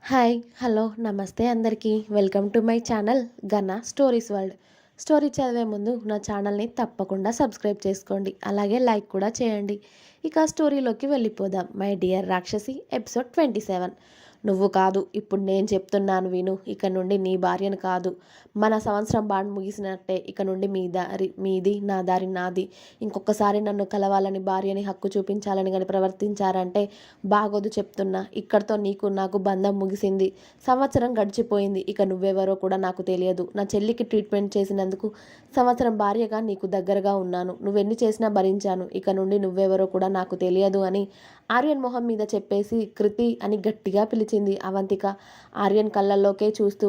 Hi hello నమస్తే అందరికీ welcome to my channel gonna stories world. Story చదివే ముందు నా ఛానల్ని తప్పకుండా సబ్స్క్రైబ్ చేసుకోండి, అలాగే లైక్ కూడా చేయండి. ఇక స్టోరీలోకి వెళ్ళిపోదాం. మై డియర్ రాక్షసి ఎపిసోడ్ 27. నువ్వు కాదు, ఇప్పుడు నేను చెప్తున్నాను విను. ఇక నుండి నీ భార్యను కాదు, మన సంవత్సరం బాండ్ ముగిసినట్టే. ఇక నుండి మీ దారి మీది, నా దారి నాది. ఇంకొకసారి నన్ను కలవాలని, భార్యని హక్కు చూపించాలని కానీ ప్రవర్తించారంటే బాగోదు చెప్తున్నా. ఇక్కడితో నీకు నాకు బంధం ముగిసింది. సంవత్సరం గడిచిపోయింది. ఇక నువ్వెవరో కూడా నాకు తెలియదు. నా చెల్లికి ట్రీట్మెంట్ చేసినందుకు సంవత్సరం భార్యగా నీకు దగ్గరగా ఉన్నాను. నువ్వెన్ని చేసినా భరించాను. ఇక నుండి నువ్వెవరో కూడా నాకు తెలియదు అని ఆర్యన్ మొహం మీద చెప్పేసి కృతి అని గట్టిగా పిలిచింది అవంతిక, ఆర్యన్ కళ్ళల్లోకే చూస్తూ.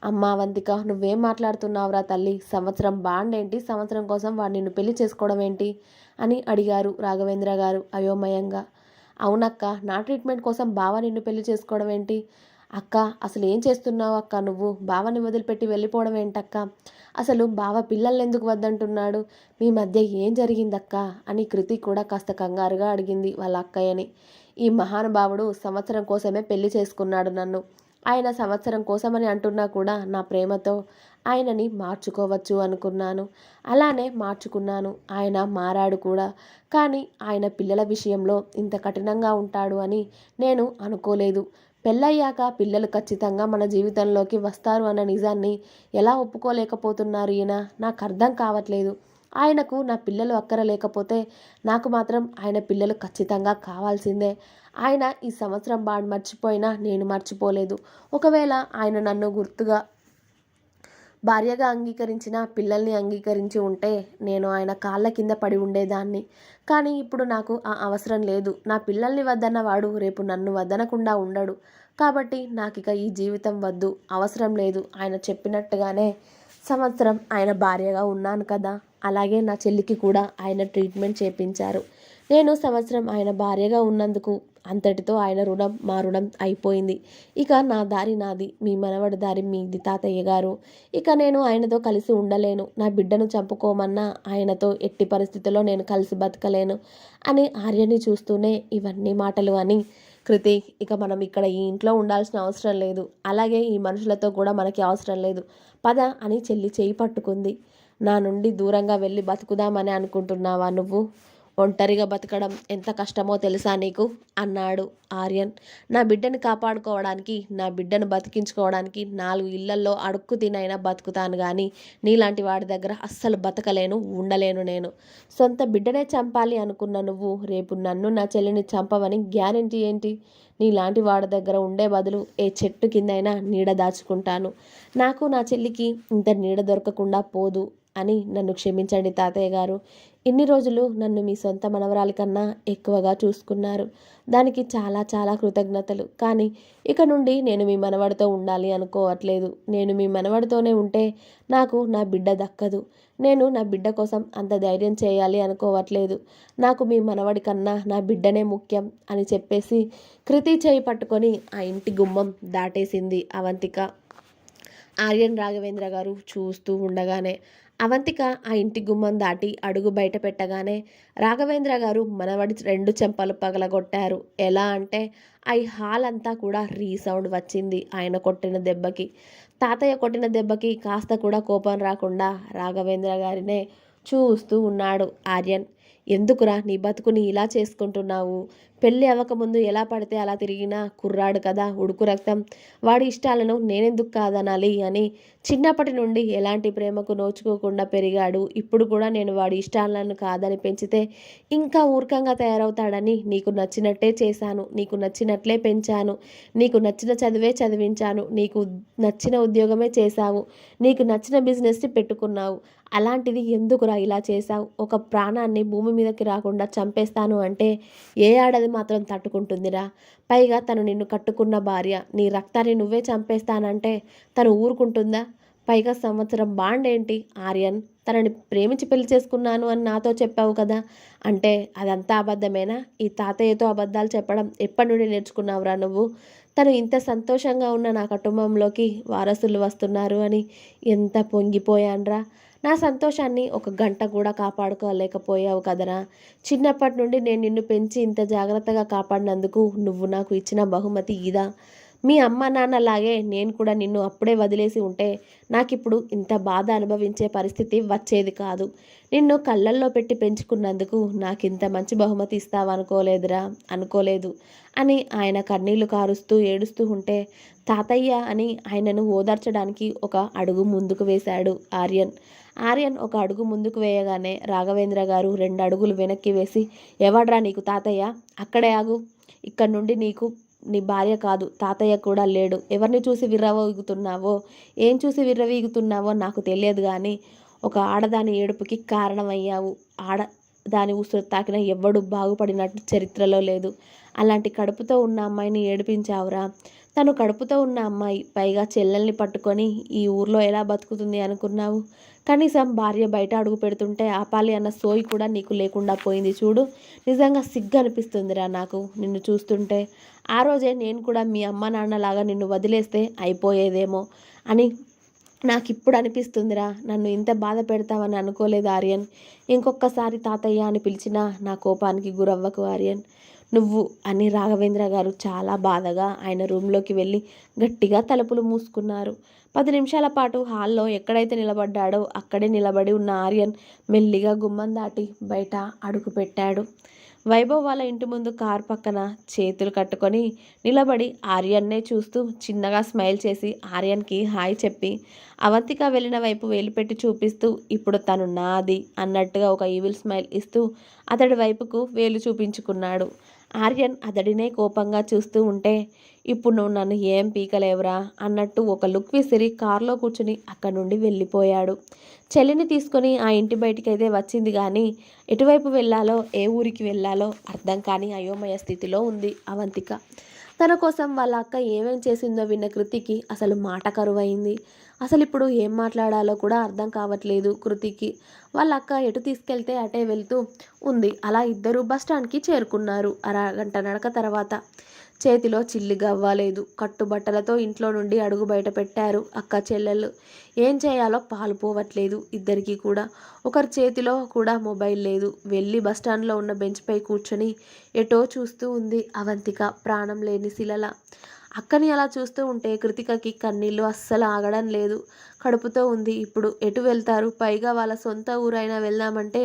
అమ్మ అవంతిక, నువ్వేం మాట్లాడుతున్నావురా తల్లి? సంవత్సరం బాండ్ ఏంటి? సంవత్సరం కోసం వాడు నిన్ను పెళ్లి చేసుకోవడం ఏంటి అని అడిగారు రాఘవేంద్ర గారు అయోమయంగా. అవునక్క, నా ట్రీట్మెంట్ కోసం బావ నిన్ను పెళ్లి చేసుకోవడం ఏంటి? అక్క, అసలు ఏం చేస్తున్నావు అక్క? నువ్వు బావని వదిలిపెట్టి వెళ్ళిపోవడం ఏంటక్క? అసలు బావ పిల్లల్ని ఎందుకు వద్దంటున్నాడు? మీ మధ్య ఏం జరిగిందక్క అని కృతి కూడా కాస్త కంగారుగా అడిగింది వాళ్ళ అక్కయ్యని. ఈ మహానుభావుడు సంవత్సరం కోసమే పెళ్లి చేసుకున్నాడు నన్ను. ఆయన సంవత్సరం కోసమని అంటున్నా కూడా నా ప్రేమతో ఆయనని మార్చుకోవచ్చు అనుకున్నాను. అలానే మార్చుకున్నాను. ఆయన మారాడు కూడా. కానీ ఆయన పిల్లల విషయంలో ఇంత కఠినంగా ఉంటాడు అని నేను అనుకోలేదు. పెళ్ళయ్యాక పిల్లలు ఖచ్చితంగా మన జీవితంలోకి వస్తారు అన్న నిజాన్ని ఎలా ఒప్పుకోలేకపోతున్నారు ఈయన? నాకు అర్థం కావట్లేదు. ఆయనకు నా పిల్లలు అక్కర లేకపోతే నాకు మాత్రం ఆయన పిల్లలు ఖచ్చితంగా కావాల్సిందే. ఆయన ఈ సంవత్సరం బాండ్ మర్చిపోయినా నేను మర్చిపోలేదు. ఒకవేళ ఆయన నన్ను గుర్తుగా భార్యగా అంగీకరించిన, పిల్లల్ని అంగీకరించి ఉంటే నేను ఆయన కాళ్ళ కింద పడి ఉండేదాన్ని. కానీ ఇప్పుడు నాకు ఆ అవసరం లేదు. నా పిల్లల్ని వద్దన్నవాడు రేపు నన్ను వద్దనకుండా ఉండడు. కాబట్టి నాకిక ఈ జీవితం వద్దు, అవసరం లేదు. ఆయన చెప్పినట్టుగానే సంవత్సరం ఆయన భార్యగా ఉన్నాను కదా, అలాగే నా చెల్లికి కూడా ఆయన ట్రీట్మెంట్ చేపించారు. నేను సంవత్సరం ఆయన భార్యగా ఉన్నందుకు అంతటితో ఆయన రుణం మా రుణం అయిపోయింది. ఇక నా దారి నాది, మీ మనవడి దారి మీది తాతయ్య గారు. ఇక నేను ఆయనతో కలిసి ఉండలేను. నా బిడ్డను చంపుకోమన్నా ఆయనతో ఎట్టి పరిస్థితుల్లో నేను కలిసి బతకలేను అని ఆర్యని చూస్తూనే ఇవన్నీ మాటలు అని కృతి, ఇక మనం ఇక్కడ ఈ ఇంట్లో ఉండాల్సిన అవసరం లేదు, అలాగే ఈ మనుషులతో కూడా మనకి అవసరం లేదు, పద అని చెల్లి చేయి పట్టుకుంది. నా నుండి దూరంగా వెళ్ళి బతుకుదామని అనుకుంటున్నావా నువ్వు? ఒంటరిగా బతకడం ఎంత కష్టమో తెలుసా నీకు అన్నాడు ఆర్యన్. నా బిడ్డని కాపాడుకోవడానికి, నా బిడ్డను బతికించుకోవడానికి 4 ఇళ్లల్లో అడుక్కు తినైనా బతుకుతాను, కానీ నీలాంటి వాడి దగ్గర అస్సలు బతకలేను, ఉండలేను నేను. సొంత బిడ్డనే చంపాలి అనుకున్న నువ్వు రేపు నన్ను, నా చెల్లిని చంపవని గ్యారెంటీ ఏంటి? నీలాంటి వాడి దగ్గర ఉండే బదులు ఏ చెట్టు కిందైనా నీడ దాచుకుంటాను. నాకు నా చెల్లికి ఇంత నీడ దొరకకుండా పోదు అని నన్ను క్షమించండి తాతయ్య గారు. ఇన్ని రోజులు నన్ను మీ సొంత మనవరాలి కన్నా ఎక్కువగా చూసుకున్నారు. దానికి చాలా చాలా కృతజ్ఞతలు. కానీ ఇక నుండి నేను మీ మనవడితో ఉండాలి అనుకోవట్లేదు. నేను మీ మనవడితోనే ఉంటే నాకు నా బిడ్డ దక్కదు. నేను నా బిడ్డ కోసం అంత ధైర్యం చేయాలి అనుకోవట్లేదు. నాకు మీ మనవడి కన్నా నా బిడ్డనే ముఖ్యం అని చెప్పేసి కృతి చేయి పట్టుకొని ఆ ఇంటి గుమ్మం దాటేసింది అవంతిక. ఆర్యన్ రాఘవేంద్ర గారు చూస్తూ ఉండగానే అవంతిక ఆ ఇంటి గుమ్మం దాటి అడుగు బయట పెట్టగానే రాఘవేంద్ర గారు మనవడి 2 చెంపలు పగలగొట్టారు. ఎలా అంటే ఆ హాల్ అంతా కూడా రీసౌండ్ వచ్చింది ఆయన కొట్టిన దెబ్బకి. తాతయ్య కొట్టిన దెబ్బకి కాస్త కూడా కోపం రాకుండా రాఘవేంద్ర గారినే చూస్తూ ఉన్నాడు ఆర్యన్. ఎందుకురా నీ బతుకుని ఇలా చేసుకుంటున్నావు? పెళ్ళి అవ్వకముందు ఎలా పడితే అలా తిరిగినా కుర్రాడు కదా, ఉడుకు రక్తం. వాడి ఇష్టాలను నేనెందుకు కాదనాలి అని చిన్నప్పటి నుండి ఎలాంటి ప్రేమకు నోచుకోకుండా పెరిగాడు. ఇప్పుడు కూడా నేను వాడి ఇష్టాలను కాదని పెంచితే ఇంకా మూర్ఖంగా తయారవుతాడని నీకు నచ్చినట్టే చేశాను, నీకు నచ్చినట్లే పెంచాను, నీకు నచ్చిన చదివే చదివించాను, నీకు నచ్చిన ఉద్యోగమే చేశావు, నీకు నచ్చిన బిజినెస్ని పెట్టుకున్నావు. అలాంటిది ఎందుకురా ఇలా చేశావు? ఒక ప్రాణాన్ని భూమి మీదకి రాకుండా చంపేస్తాను అంటే ఏ ఆడది మాత్రం తట్టుకుంటుందిరా? పైగా తను నిన్ను కట్టుకున్న భార్య. నీ రక్తాన్ని నువ్వే చంపేస్తానంటే తను ఊరుకుంటుందా? పైగా సంవత్సరం బాండ్ ఏంటి ఆర్యన్? తనని ప్రేమించి పెళ్లి చేసుకున్నాను అని నాతో చెప్పావు కదా, అంటే అదంతా అబద్ధమేనా? ఈ తాతయ్యతో అబద్ధాలు చెప్పడం ఎప్పటి నుండి నేర్చుకున్నావురా నువ్వు? తను ఇంత సంతోషంగా ఉన్న నా కుటుంబంలోకి వారసులు వస్తున్నారు అని ఎంత పొంగిపోయాన్రా. నా సంతోషాన్ని ఒక గంట కూడా కాపాడుకోలేకపోయావు కదరా. చిన్నప్పటి నుండి నేను నిన్ను పెంచి ఇంత జాగ్రత్తగా కాపాడినందుకు నువ్వు నాకు ఇచ్చిన బహుమతి ఇదా? మీ అమ్మ నాన్నలాగే నేను కూడా నిన్ను అప్పుడే వదిలేసి ఉంటే నాకిప్పుడు ఇంత బాధ అనుభవించే పరిస్థితి వచ్చేది కాదు. నిన్ను కళ్ళల్లో పెట్టి పెంచుకున్నందుకు నాకింత మంచి బహుమతి ఇస్తావనుకోలేదురా అనుకోలేదు అని ఆయన కన్నీళ్లు కారుస్తూ ఏడుస్తూ ఉంటే తాతయ్య అని ఆయనను ఓదార్చడానికి ఒక అడుగు ముందుకు వేశాడు ఆర్యన్. ఆర్యన్ ఒక అడుగు ముందుకు వేయగానే రాఘవేంద్ర గారు 2 అడుగులు వెనక్కి వేసి, ఎవడ్రా నీకు తాతయ్య? అక్కడే ఆగు. ఇక్కడి నుండి నీకు నీ భార్య కాదు, తాతయ్య కూడా లేడు. ఎవరిని చూసి విర్రవీగుతున్నావో, ఏం చూసి విర్రవీగుతున్నావో నాకు తెలియదు కానీ ఒక ఆడదాని ఏడుపుకి కారణమయ్యావు. ఆడదాని ఉసురు తాకిన ఎవ్వడు బాగుపడినట్టు చరిత్రలో లేదు. అలాంటి కడుపుతో ఉన్న అమ్మాయిని ఏడిపించావురా. తను కడుపుతో ఉన్న అమ్మాయి, పైగా చెల్లెల్ని పట్టుకొని ఈ ఊర్లో ఎలా బతుకుతుంది అనుకున్నావు? కనీసం భార్య బయట అడుగు పెడుతుంటే ఆపాలి అన్న సోయి కూడా నీకు లేకుండా పోయింది చూడు. నిజంగా సిగ్గు అనిపిస్తుందిరా నాకు నిన్ను చూస్తుంటే. ఆ రోజే నేను కూడా మీ అమ్మ నాన్నలాగా నిన్ను వదిలేస్తే అయిపోయేదేమో అని నాకిప్పుడు అనిపిస్తుందిరా. నన్ను ఇంత బాధ పెడతావని అనుకోలేదు ఆర్యన్. ఇంకొకసారి తాతయ్య అని పిలిచినా నా కోపానికి గురవ్వకు ఆర్యన్ నువ్వు అని రాఘవేంద్ర గారు చాలా బాధగా ఆయన రూమ్లోకి వెళ్ళి గట్టిగా తలుపులు మూసుకున్నారు. 10 నిమిషాల పాటు హాల్లో ఎక్కడైతే నిలబడ్డాడో అక్కడే నిలబడి ఉన్న ఆర్యన్ మెల్లిగా గుమ్మం దాటి బయట అడుగు పెట్టాడు. వైభవ్ వాళ్ళ ఇంటి ముందు కారు పక్కన చేతులు కట్టుకొని నిలబడి ఆర్యన్నే చూస్తూ చిన్నగా స్మైల్ చేసి ఆర్యన్కి హాయ్ చెప్పి అవంతిక వెళ్ళిన వైపు వేలుపెట్టి చూపిస్తూ ఇప్పుడు తను నాది అన్నట్టుగా ఒక ఈవిల్ స్మైల్ ఇస్తూ అతడి వైపుకు వేలు చూపించుకున్నాడు. ఆర్యన్ అతడినే కోపంగా చూస్తూ ఉంటే ఇప్పుడు నువ్వు నన్ను ఏం పీకలేవురా అన్నట్టు ఒక లుక్ విసిరి కారులో కూర్చుని అక్కడి నుండి వెళ్ళిపోయాడు. చెల్లిని తీసుకొని ఆ ఇంటి బయటికైతే వచ్చింది కానీ ఎటువైపు వెళ్ళాలో ఏ ఊరికి వెళ్ళాలో అర్థం కాని అయోమయ స్థితిలో ఉంది అవంతిక. తన కోసం వాళ్ళ అక్క ఏమేం చేసిందో విన్న కృతికి అసలు మాట కరువైంది. అసలు ఇప్పుడు ఏం మాట్లాడాలో కూడా అర్థం కావట్లేదు కృతికి. వాళ్ళ అక్క ఎటు తీసుకెళ్తే అటే వెళ్తూ ఉంది. అలా ఇద్దరు బస్టాండ్కి చేరుకున్నారు. అరగంట నడక తర్వాత చేతిలో చిల్లి గవ్వలేదు. కట్టుబట్టలతో ఇంట్లో నుండి అడుగు బయట పెట్టారు అక్క చెల్లెళ్ళు. ఏం చేయాలో పాలు పోవట్లేదు ఇద్దరికీ కూడా. ఒకరి చేతిలో కూడా మొబైల్ లేదు. వెళ్ళి బస్టాండ్లో ఉన్న బెంచ్పై కూర్చొని ఎటో చూస్తూ ఉంది అవంతిక ప్రాణం లేని శిలల. అక్కని అలా చూస్తూ ఉంటే కృతికకి కన్నీళ్ళు అస్సలు ఆగడం లేదు. కడుపుతో ఉంది. ఇప్పుడు ఎటు వెళ్తారు? పైగా వాళ్ళ సొంత ఊరైనా వెళ్దామంటే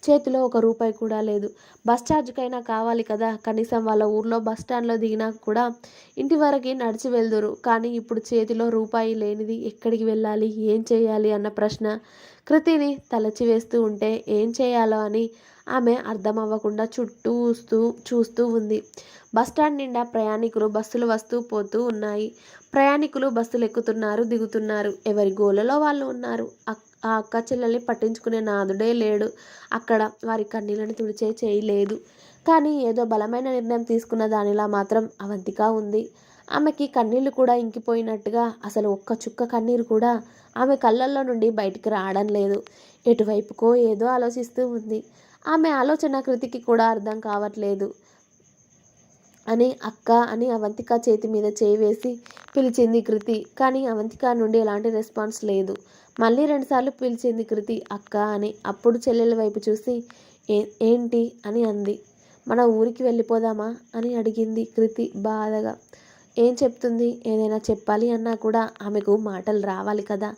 చేతిలో ఒక రూపాయి కూడా లేదు. బస్ ఛార్జ్కైనా కావాలి కదా. కనీసం వాళ్ళ ఊర్లో బస్ స్టాండ్లో దిగినా కూడా ఇంటి వరకు నడిచి వెళ్దురు. కానీ ఇప్పుడు చేతిలో రూపాయి లేనిది ఎక్కడికి వెళ్ళాలి, ఏం చేయాలి అన్న ప్రశ్న కృతిని తలచివేస్తూ ఉంటే ఏం చేయాలో అని ఆమె అర్థం అవ్వకుండా చూస్తూ ఉంది. బస్టాండ్ నిండా ప్రయాణికులు బస్సులు వస్తూ పోతూ ఉన్నాయి. ప్రయాణికులు బస్సులు ఎక్కుతున్నారు, దిగుతున్నారు. ఎవరి గోలలో వాళ్ళు ఉన్నారు. ఆ అక్క చెల్లెల్ని పట్టించుకునే నాదుడే లేడు అక్కడ. వారి కన్నీళ్ళని తుడిచే చేయి లేదు. కానీ ఏదో బలమైన నిర్ణయం తీసుకున్న దానిలా మాత్రం అవంతిక ఉంది. ఆమెకి కన్నీళ్లు కూడా ఇంకిపోయినట్టుగా అసలు ఒక్క చుక్క కన్నీరు కూడా ఆమె కళ్ళల్లో నుండి బయటికి రావడం లేదు. ఎటువైపుకో ఏదో ఆలోచిస్తూ ఉంది. ఆమె ఆలోచన కృతికి కూడా అర్థం కావట్లేదు. అని అక్క అని అవంతిక చేతి మీద చేయి వేసి పిలిచింది కృతి. కానీ అవంతిక నుండి ఎలాంటి రెస్పాన్స్ లేదు. మళ్ళీ 2 సార్లు పిలిచింది కృతి అక్క అని. అప్పుడు చెల్లెల వైపు చూసి ఏంటి అని అంది. మన ఊరికి వెళ్ళిపోదామా అని అడిగింది కృతి బాధగా. ఏం చెప్తుంది? ఏదైనా చెప్పాలి అన్నా కూడా ఆమెకు మాటలు రావాలి కదా.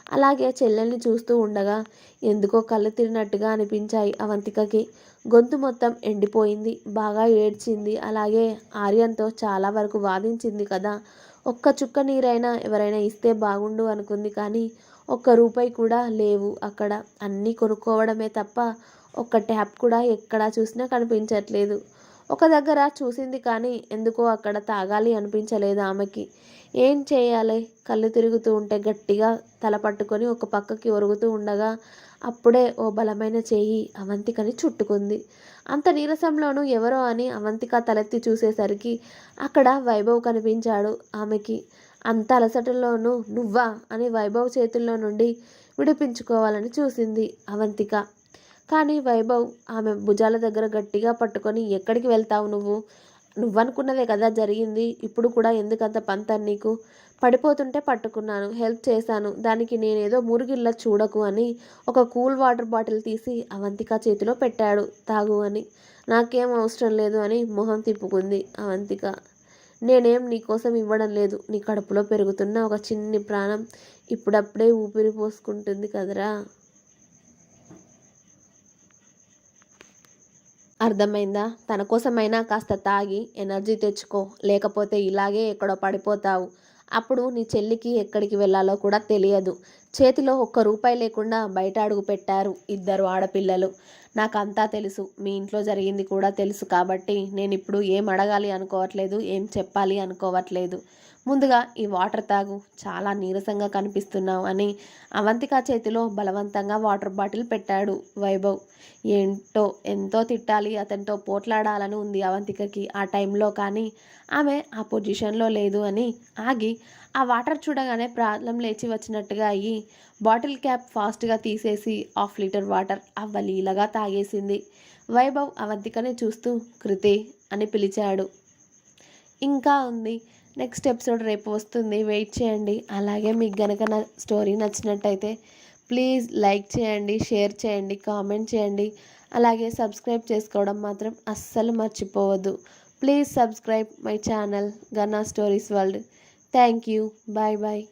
అలాగే చెల్లెల్ని చూస్తూ ఉండగా ఎందుకో కళ్ళు తిరిగినట్టుగా అనిపించాయి అవంతికకి. గొంతు మొత్తం ఎండిపోయింది. బాగా ఏడ్చింది. అలాగే ఆర్యన్తో చాలా వరకు వాదించింది కదా. ఒక్క చుక్క నీరైనా ఎవరైనా ఇస్తే బాగుండు అనుకుంది. కానీ ఒక్క రూపాయి కూడా లేవు అక్కడ. అన్నీ కొనుక్కోవడమే తప్ప ఒక్క ట్యాప్ కూడా ఎక్కడా చూసినా కనిపించట్లేదు. ఒక దగ్గర చూసింది కానీ ఎందుకో అక్కడ తాగాలి అనిపించలేదు ఆమెకి. ఏం చేయాలి? కళ్ళు తిరుగుతూ ఉంటే గట్టిగా తల పట్టుకొని ఒక పక్కకి ఒరుగుతూ ఉండగా అప్పుడే ఓ బలమైన చేయి అవంతికని చుట్టుకుంది. అంత నీరసంలోనూ ఎవరో అని అవంతిక తలెత్తి చూసేసరికి అక్కడ వైభవ్ కనిపించాడు ఆమెకి. అంత అలసటలోనూ నువ్వా అని వైభవ్ చేతుల్లో నుండి విడిపించుకోవాలని చూసింది అవంతిక. కానీ వైభవ్ ఆమె భుజాల దగ్గర గట్టిగా పట్టుకొని ఎక్కడికి వెళ్తావు నువ్వనుకున్నదే కదా జరిగింది. ఇప్పుడు కూడా ఎందుకంత పంతం నీకు? పడిపోతుంటే పట్టుకున్నాను, హెల్ప్ చేశాను. దానికి నేనేదో మురిగిల్లా చూడకు అని ఒక కూల్ వాటర్ బాటిల్ తీసి అవంతిక చేతిలో పెట్టాడు. తాగు అని. నాకేం అవసరం లేదు అని మొహం తిప్పుకుంది అవంతిక. నేనేం నీకోసం ఇవ్వడం లేదు. నీ కడుపులో పెరుగుతున్న ఒక చిన్ని ప్రాణం ఇప్పుడప్పుడే ఊపిరి పోసుకుంటుంది కదరా. అర్థమైందా? తన కోసమైనా కాస్త తాగి ఎనర్జీ తెచ్చుకో, లేకపోతే ఇలాగే ఎక్కడో పడిపోతావు. అప్పుడు నీ చెల్లికి ఎక్కడికి వెళ్ళాలో కూడా తెలియదు. చేతిలో ఒక్క రూపాయి లేకుండా బయట అడుగు పెట్టారు ఇద్దరు ఆడపిల్లలు. నాకంతా తెలుసు, మీ ఇంట్లో జరిగింది కూడా తెలుసు కాబట్టి నేను ఇప్పుడు ఏం అడగాలి అనుకోవట్లేదు, ఏం చెప్పాలి అనుకోవట్లేదు. ముందుగా ఈ వాటర్ తాగు, చాలా నీరసంగా కనిపిస్తున్నావు అని అవంతిక చేతిలో బలవంతంగా వాటర్ బాటిల్ పెట్టాడు వైభవ్. ఏంటో ఎంతో తిట్టాలి, అతనితో పోట్లాడాలని ఉంది అవంతికకి ఆ టైంలో. కానీ ఆమె ఆ పొజిషన్లో లేదు అని ఆగి ఆ వాటర్ చూడగానే ప్రాణం లేచి వచ్చినట్టుగా అయ్యి బాటిల్ క్యాప్ ఫాస్ట్గా తీసేసి 1/2 లీటర్ వాటర్ అవ్వలీలగా తాగేసింది. వైభవ్ అవంతికనే చూస్తూ కృతి అని పిలిచాడు. ఇంకా ఉంది. నెక్స్ట్ ఎపిసోడ్ రేపు వస్తుంది, వెయిట్ చేయండి. అలాగే మీకు గనక నా స్టోరీ నచ్చినట్టయితే ప్లీజ్ లైక్ చేయండి, షేర్ చేయండి, కామెంట్ చేయండి. అలాగే సబ్స్క్రైబ్ చేసుకోవడం మాత్రం అస్సలు మర్చిపోవద్దు. Please subscribe my channel gonna stories world. Thank you. Bye bye.